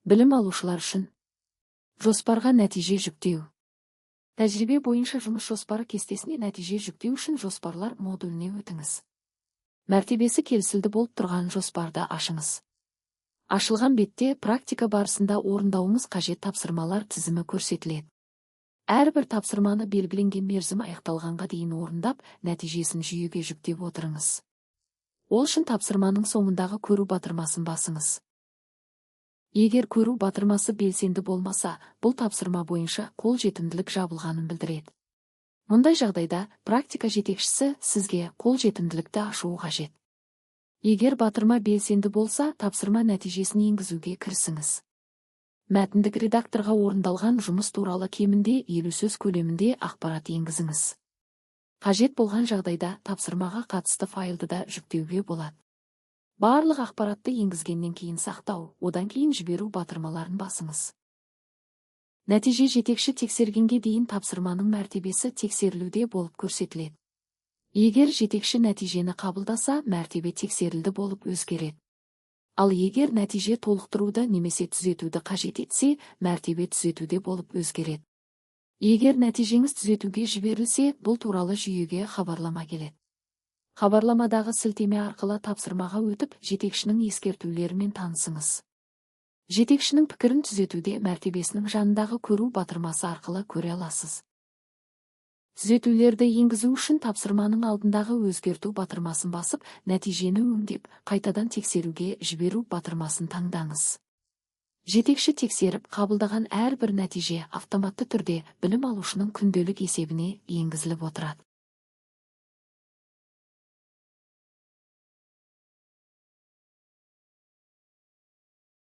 Білім алушылар үшін. Жоспарға нәтиже жүктеу. Тәжірибе бойынша жұмыс жоспары кестесіне нәтиже жүктеу үшін жоспарлар модуліне өтіңіз. Мәртебесі келісілді болып тұрған жоспарды ашыңыз. Ашылған бетте практика барысында орындауыңыз қажет тапсырмалар тізімі көрсетіледі. Әрбір тапсырманы белгіленген мерзім аяқталғанға дейін орындап, нәтижесін жүйеге жүктеп отырыңыз. Ол үшін тапсырманың соңындағы көру батырмасын басыңыз. Егер көру батырмасы белсенді болмаса, бұл тапсырма бойынша қолжетімділік жабылғанын білдіреді. Мұндай жағдайда практика жетекшісі сізге қолжетімділікті ашуы қажет. Егер батырма белсенді болса, тапсырма нәтижесін енгізуге кірісіңіз. Мәтіндік редакторға орындалған жұмыс туралы кемінде 50 сөз көлемінде ақпарат енгізіңіз. Қажет болған жағдайда тапсырмаға қатысты файлды да жүктеуге болады. Барлық ақпаратты енгізгеннен кейін сақтау, одан кейін жіберу батырмаларын басыңыз. Нәтиже жетекші тексергенге дейін тапсырманың мәртебесі тексерілуде болып көрсетіледі. Егер жетекші нәтижені қабылдаса, мәртебе тексерілді болып өзгереді. Ал егер нәтиже толықтыруды немесе түзетуді қажет етсе, мәртебе түзетуде болып өзгереді. Егер нәтижеңіз түзетуге жіберілсе, бұл туралы жүйеге хабарлама келеді. Хабарламадағы сілтеме арқылы тапсырмаға өтіп, жетекшінің ескертулерімен танысыңыз. Жетекшінің пікірін түзетуде мәртебесінің жанындағы көру батырмасы арқылы көре аласыз. Түзетулерді енгізу үшін тапсырманың алдындағы өзгерту батырмасын басып, нәтижені өңдеп, қайтадан тексеруге жіберу батырмасын таңдаңыз. Жетекші тексеріп, қабылдаған әрбір нәтиже автоматты түрде білім алушының күнделік есебіне енгізіліп отырады.